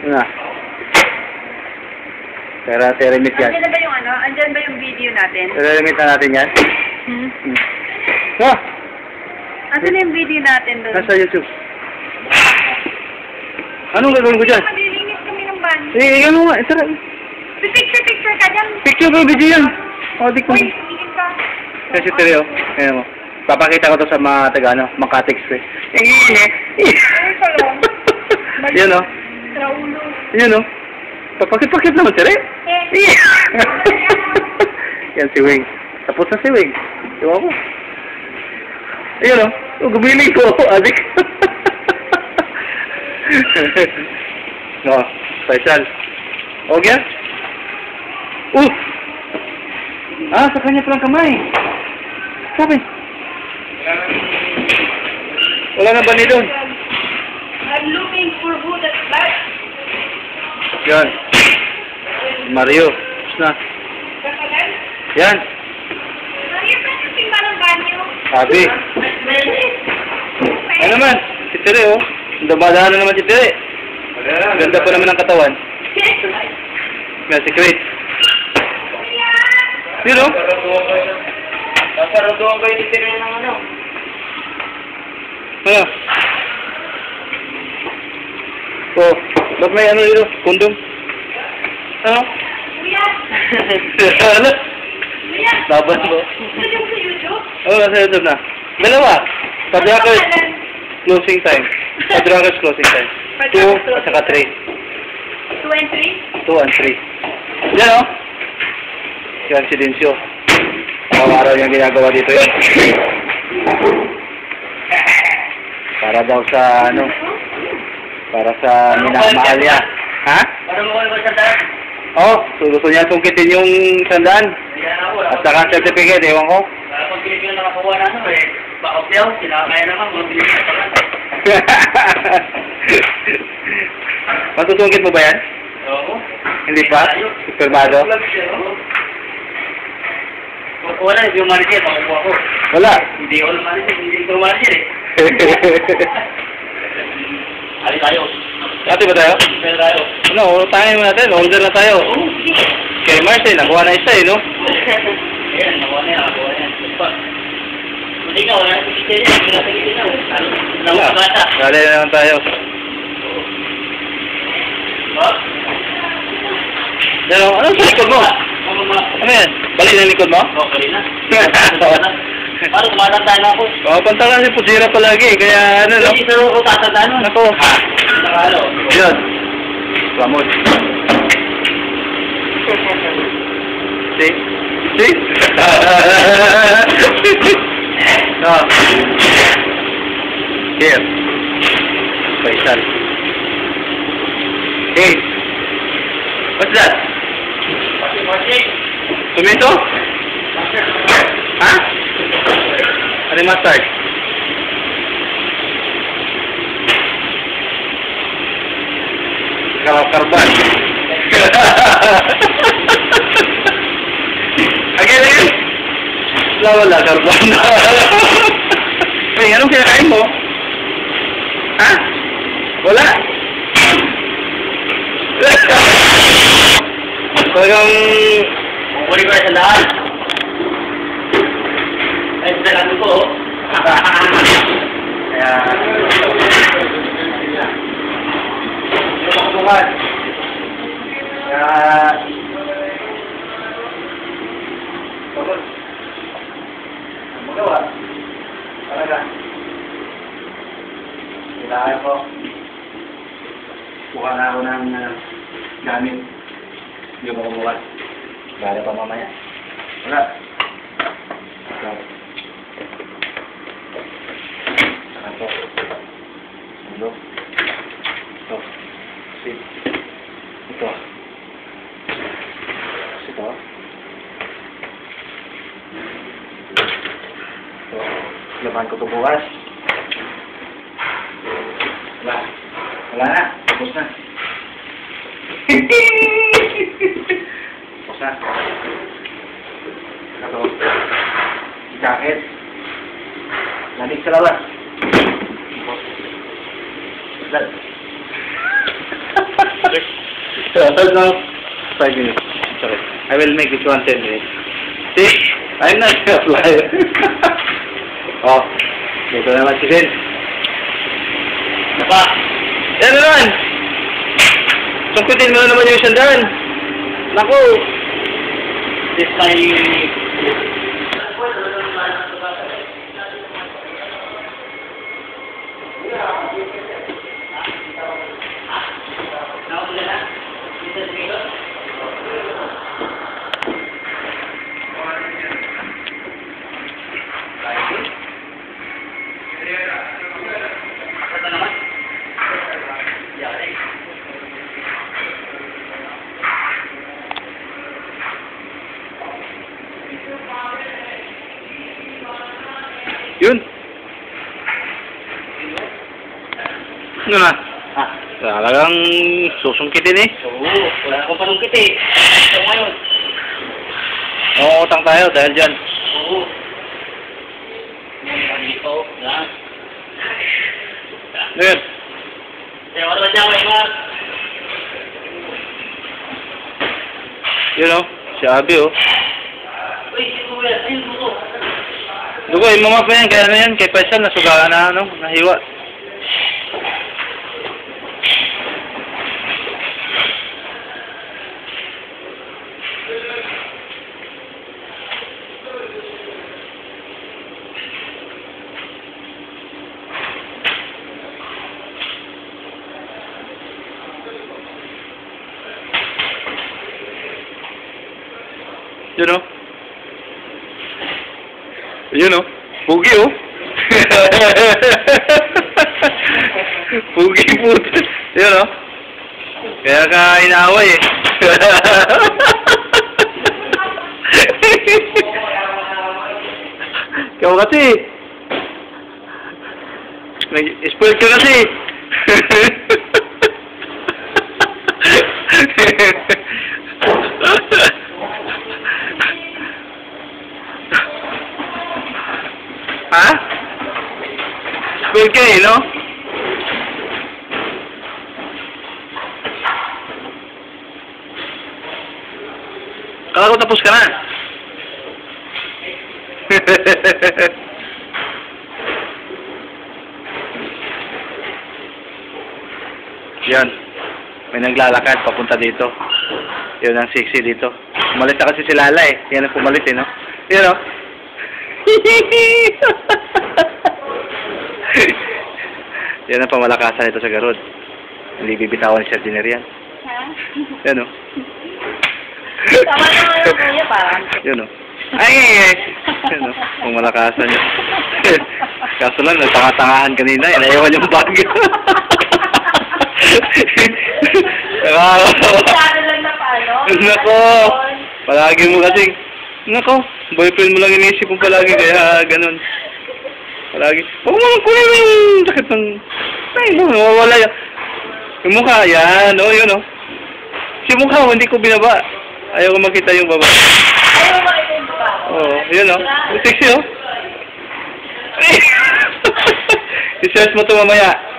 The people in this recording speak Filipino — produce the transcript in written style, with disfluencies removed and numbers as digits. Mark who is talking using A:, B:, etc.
A: Na. Pero terimit yan.
B: Andyan na ba yung ano? Andyan ba yung video natin?
A: Terimit na natin yan. Ah!
B: Asan na yung video natin doon?
A: Nasa YouTube. Anong gagawin ko dyan?
B: Malilinis kami ng banyo.
A: Eh, ano nga? Tara.
B: Picture ka dyan.
A: Picture ko video yan. O, di ko.
B: Uy, tingin ka.
A: Kasi stereo. Ayan mo. Papakita ko to sa mga taga, ano, Makati Express. Yan o.
B: Raulo.
A: Yan o. Papakit-pakit naman, sir eh. Yan si Wing. Tapos na si Wing. Diba ko? Ayan o. Gumiling ko. Adik. No. Faisal. Okay? Ah, sa kanya palang kamay. Sabi. Wala na ba ni doon?
B: I'm looking for who that's back.
A: Yan. Mario. Tapos na.
B: Kakalan?
A: Yan.
B: Mario, pa yung timba ng banyo.
A: Sabi. Ano naman? Si Tere, oh. Dumadaan na naman si Tere. Ganda pa naman ang katawan. Yan, si Chris. Sino?
C: Paparodoan kayo ni Tere ng ano?
A: Ano? Oh, ba't may ano dito? Kondom? Ano?
B: Kuya!
A: Ano?
B: Kuya!
A: Laban mo?
B: Ito yung sa YouTube?
A: Oo, nasa YouTube na. Dalawa. Padrakas closing time. Padrakas closing time. 2 at saka 3.
B: 2 and 3?
A: 2 and 3. Yan o. Yan si Densyo. Araw-araw yung ginagawa dito yun. Para daw sa ano. Para sa minamahal niya. Ha?
C: Para mo kayo sa daan?
A: Oh, gusto niya sungkitin yung sandaan.
C: Ayan ako.
A: At saka certificate, ewan ko.
C: Para pag Pilipino nakakuha na ano eh. Bakop yaw, sinakaya naman. Mga Pilipino pa lang.
A: Masusungkit mo ba yan?
C: Oo.
A: Hindi pa? Firmado?
C: Wala, hindi yung manager. Makukuha ko.
A: Wala.
C: Hindi all manager. Hindi ko manager eh. Ali tayo.
A: Dati ba tayo?
C: Pero tayo.
A: Ano, tayo natin. Order na tayo. Kay Marcel, nakuha na isa eh, no?
C: Ayan, nakuha na yan. Nakuha na yan. Hindi ka, wala na si Tere. Hindi na sa gilid na. Wala na bata.
A: Dali na naman tayo. Yan o, ano sa likod mo? Ano yan? Balik na likod mo?
C: Oo, bali na. Parang tumatanda na ako.
A: Oh, pantalan si Pusira palagi, kaya ano, no?
C: Hindi sa ako tatanda nun.
A: Ako.
C: Nakalo.
A: Yun. Ramos. See? See? No. Here. Faisal. Hey. What's that? Tomato? Ha? Ano yung mustard? Karban. Again. Wala, karban. Hey, anong kinakain mo? Ha? Wala? Talagang...
C: Bumuli ko na sa daan. Ay, sa daan ko.
A: Kaya... Tumakuhan. Kaya... Tapos... Magawa. Talaga. Kailangan ko. Kuha na ako ng gamit. Hindi mo kumuha. Gala pa mamaya. Wala. Saka to. Ito. Ito. Ito. Ito. Ito. Laman ko ito bukas. Wala. Wala na. Tapos na. Tapos na. Ito. Jacket. Nalig sa labas. Dad. No, 5 minutes. Sorry. I will make this one 10 minutes. See? I'm not a flyer. Oh, dito naman si Ken.
C: Napa.
A: Yan naman! Sungkutin mo na naman yung sandaan. Naku!
C: This my...
A: Yun! Ano na?
C: Ah,
A: Talagang susungkitin eh.
C: oo. Wala akong panungkit eh. So ngayon.
A: Utang tayo dahil dyan.
C: Oo. Dito. Yan.
A: Yun.
C: Kaya wala niya ako ingat.
A: Yun o. Si Abby o.
C: Uy, sino ba yan? Ayun, buto.
A: Dugo, imama pa yan. Kaya na yan. Kay Faisal, nasugahan na ano. Nahiwa. Yun o. Yun o. Pugi o. Pugi po. Yun o. Kaya ka inaaway eh. Ikaw kasi. Nag-spoil ka kasi. Ha? Spoil ka eh, no? Kala ko tapos ka na. Yan. May naglalakad papunta dito. Yun ang sexy dito. Pumalit na kasi si Lala eh. Yan ang pumalit eh, no? Yan o. Yan ang pamalakasan ito sa Garod. Hindi bibitawan ni Sir Diner yan.
B: Ha?
A: Yan o.
B: Tama naman yung kuya, parang.
A: Yan o. Ay! Yan o. Pamalakasan niya. Kaso lang, nagtanga-tangahan kanina. Inayawan yung bag.
B: Masyado lang na paano?
A: Nako! Palagi mo kasi. Nako! Boyfriend mo lang inisip mo palagi. Kaya ganun. Palagi. Huwag mo kunin mo yung sakit ng... Ay, nawawala yan. Yung mukha, yan. O, yun o. Si mukha, hindi ko binaba. Ayaw ko makita yung baba.
B: Ayaw makita yung baba.
A: Oo, yun o. Yung sexy o. I-search mo ito mamaya.